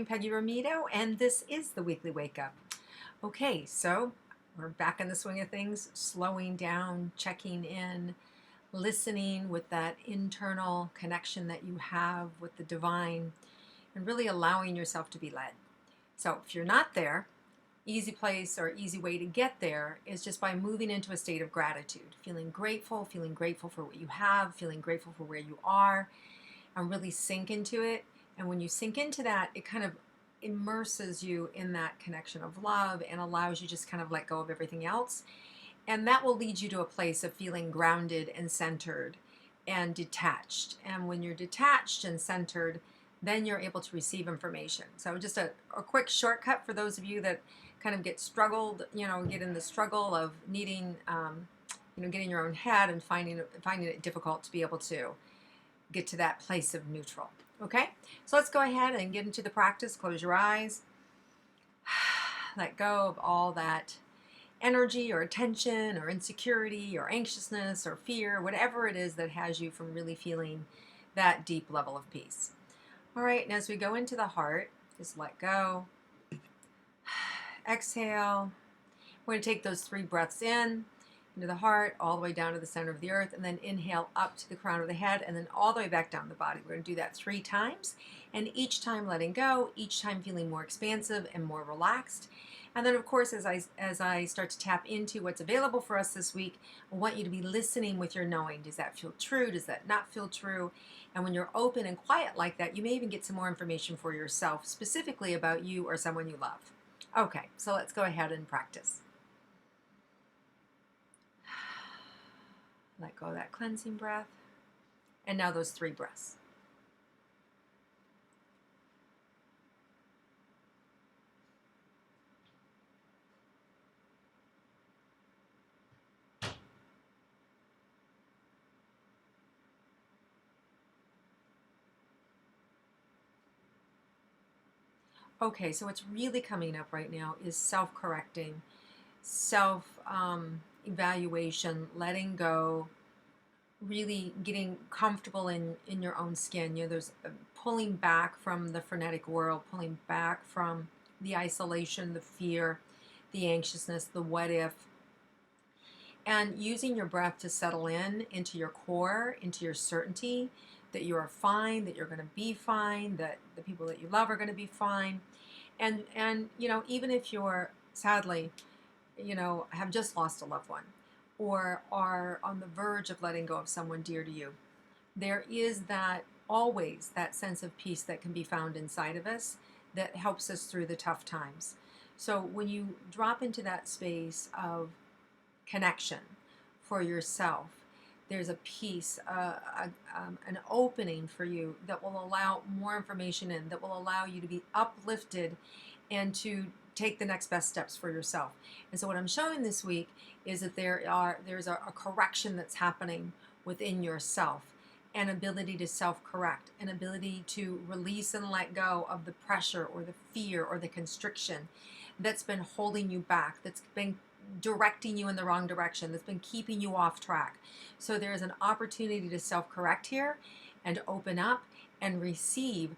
I'm Peggy Rometo, and this is the Weekly Wake Up. Okay, so we're back in the swing of things, slowing down, checking in, listening with that internal connection that you have with the divine, and really allowing yourself to be led. So if you're not there, easy place or easy way to get there is just by moving into a state of gratitude, feeling grateful for what you have, feeling grateful for where you are, and really sink into it. And when you sink into that, it kind of immerses you in that connection of love and allows you just kind of let go of everything else. And that will lead you to a place of feeling grounded and centered and detached. And when you're detached and centered, then you're able to receive information. So just a quick shortcut for those of you that kind of get in the struggle of needing, getting your own head and finding it difficult to be able to get to that place of neutral. Okay, so let's go ahead and get into the practice. Close your eyes. Let go of all that energy or tension or insecurity or anxiousness or fear, whatever it is that has you from really feeling that deep level of peace. All right, and as we go into the heart, just let go. Exhale. We're going to take those 3 breaths in, into the heart, all the way down to the center of the earth, and then inhale up to the crown of the head, and then all the way back down the body. We're going to do that 3 times, and each time letting go, each time feeling more expansive and more relaxed. And then, of course, as I start to tap into what's available for us this week, I want you to be listening with your knowing. Does that feel true? Does that not feel true? And when you're open and quiet like that, you may even get some more information for yourself, specifically about you or someone you love. Okay, so let's go ahead and practice. Let go of that cleansing breath. And now those 3 breaths. Okay, so what's really coming up right now is self-correcting, self-evaluation, letting go, really getting comfortable in your own skin. There's pulling back from the frenetic world, pulling back from the isolation, the fear, the anxiousness, the what if, and using your breath to settle into your core, into your certainty that you are fine, that you're going to be fine, that the people that you love are going to be fine. And even if you're sadly, have just lost a loved one or are on the verge of letting go of someone dear to you, there is always that sense of peace that can be found inside of us that helps us through the tough times. So when you drop into that space of connection for yourself, there's a peace, an opening for you that will allow more information in, that will allow you to be uplifted and to take the next best steps for yourself. And so what I'm showing this week is that there's a correction that's happening within yourself, an ability to self-correct, an ability to release and let go of the pressure or the fear or the constriction that's been holding you back, that's been directing you in the wrong direction, that's been keeping you off track. So there is an opportunity to self-correct here and open up and receive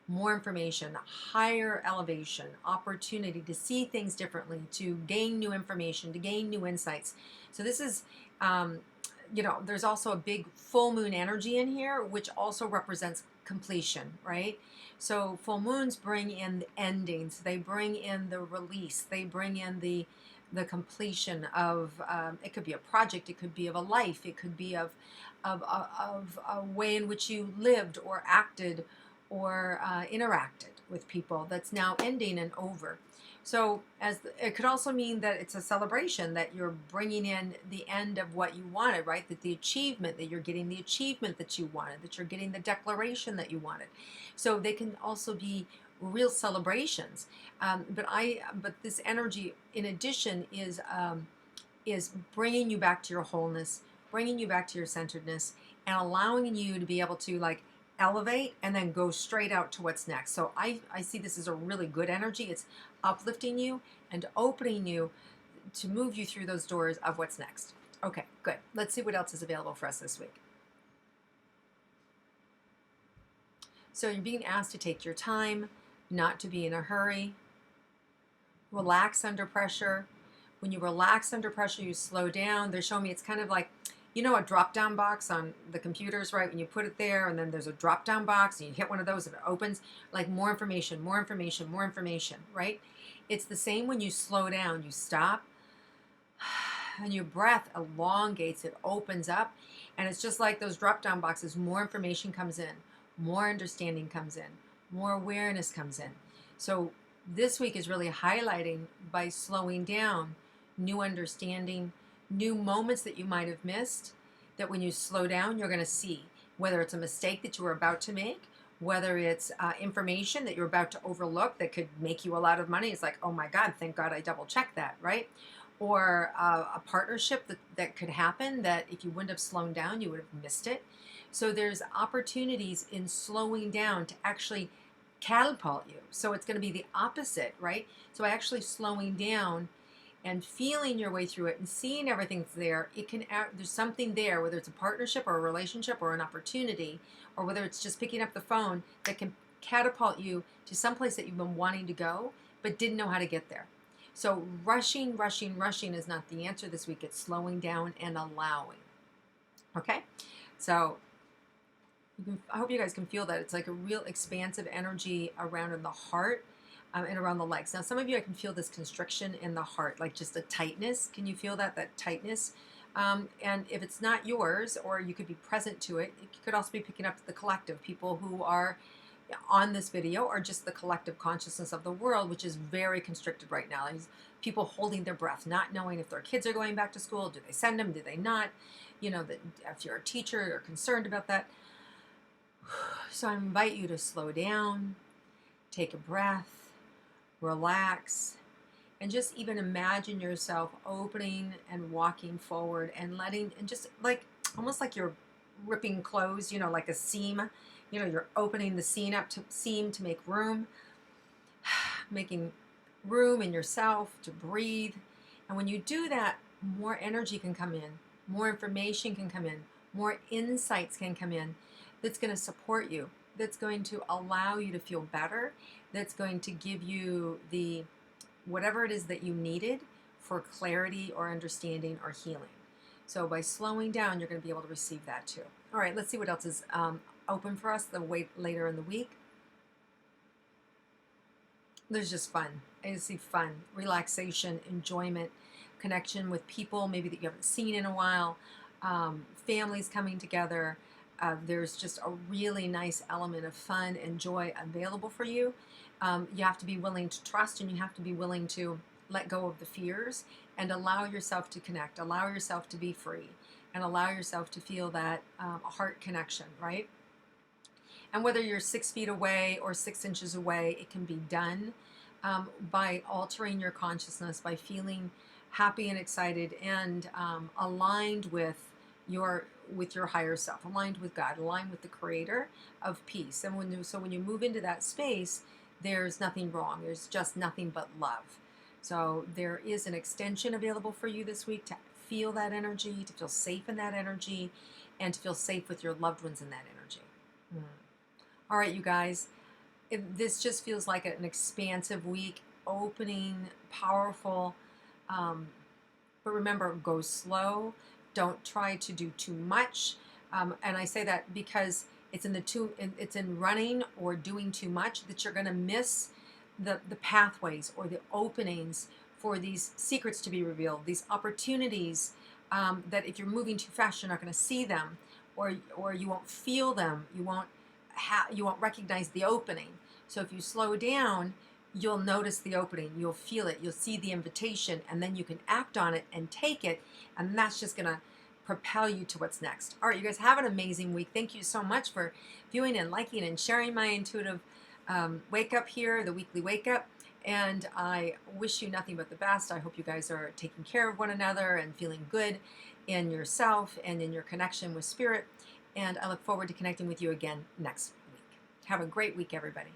more information, higher elevation, opportunity to see things differently, to gain new information, to gain new insights. So this is, there's also a big full moon energy in here, which also represents completion, right? So full moons bring in the endings, they bring in the release, they bring in the completion of, it could be a project, it could be of a life, it could be of a way in which you lived or acted or interacted with people that's now ending and over. So it could also mean that it's a celebration, that you're bringing in the end of what you wanted, right? That the achievement, that you're getting the achievement that you wanted, that you're getting the declaration that you wanted. So they can also be real celebrations. But this energy, in addition, is bringing you back to your wholeness, bringing you back to your centeredness, and allowing you to be able to elevate and then go straight out to what's next. So I see this as a really good energy. It's uplifting you and opening you to move you through those doors of what's next. Okay, good. Let's see what else is available for us this week. So you're being asked to take your time, not to be in a hurry, relax under pressure. When you relax under pressure, you slow down. They're showing me it's kind of like, you know, a drop down box on the computers, right? When you put it there and then there's a drop down box and you hit one of those and it opens, like more information, more information, more information, right? It's the same when you slow down. You stop and your breath elongates, it opens up, and it's just like those drop down boxes. More information comes in, more understanding comes in, more awareness comes in. So this week is really highlighting by slowing down, new understanding, new moments that you might have missed, that when you slow down you're going to see, whether it's a mistake that you were about to make, whether it's information that you're about to overlook that could make you a lot of money. It's like, oh my God, thank God I double checked that, right? Or a partnership that could happen that if you wouldn't have slowed down, you would have missed it. So there's opportunities in slowing down to actually catapult you. So it's going to be the opposite, right? So actually slowing down and feeling your way through it and seeing everything's there, it can there's something there, whether it's a partnership or a relationship or an opportunity, or whether it's just picking up the phone, that can catapult you to someplace that you've been wanting to go but didn't know how to get there. So rushing, rushing, rushing is not the answer this week. It's slowing down and allowing. Okay? So I hope you guys can feel that. It's like a real expansive energy around in the heart, and around the legs. Now, some of you, I can feel this constriction in the heart, like just a tightness. Can you feel that, that tightness? And if it's not yours, or you could be present to it, you could also be picking up the collective people who are on this video, or just the collective consciousness of the world, which is very constricted right now. There's people holding their breath, not knowing if their kids are going back to school. Do they send them? Do they not? You know, that if you're a teacher, you're concerned about that. So I invite you to slow down, take a breath, relax, and just even imagine yourself opening and walking forward and letting, and just like almost like you're ripping clothes, you know, like a seam. You know, you're opening the seam to make room, making room in yourself to breathe. And when you do that, more energy can come in, more information can come in, more insights can come in that's going to support you, that's going to allow you to feel better, that's going to give you the whatever it is that you needed for clarity or understanding or healing. So by slowing down, you're going to be able to receive that too. All right, let's see what else is open for us later in the week. There's just fun. I just see fun, relaxation, enjoyment, connection with people maybe that you haven't seen in a while, families coming together. There's just a really nice element of fun and joy available for you. You have to be willing to trust, and you have to be willing to let go of the fears and allow yourself to connect, allow yourself to be free, and allow yourself to feel that heart connection, right? And whether you're 6 feet away or 6 inches away, it can be done by altering your consciousness, by feeling happy and excited and aligned with your higher self, aligned with God, aligned with the creator of peace. And when you move into that space, there's nothing wrong. There's just nothing but love. So there is an extension available for you this week to feel that energy, to feel safe in that energy, and to feel safe with your loved ones in that energy. All right, you guys, this just feels like an expansive week, opening, powerful. But remember, go slow. Don't try to do too much. And I say that because it's in running or doing too much that you're going to miss the pathways or the openings for these secrets to be revealed, these opportunities that if you're moving too fast, you're not going to see them, or you won't feel them. You won't recognize the opening. So if you slow down, you'll notice the opening, you'll feel it, you'll see the invitation, and then you can act on it and take it, and that's just going to propel you to what's next. All right, you guys, have an amazing week. Thank you so much for viewing and liking and sharing my intuitive wake up here, the weekly wake up. And I wish you nothing but the best. I hope you guys are taking care of one another and feeling good in yourself and in your connection with spirit. And I look forward to connecting with you again next week. Have a great week, everybody.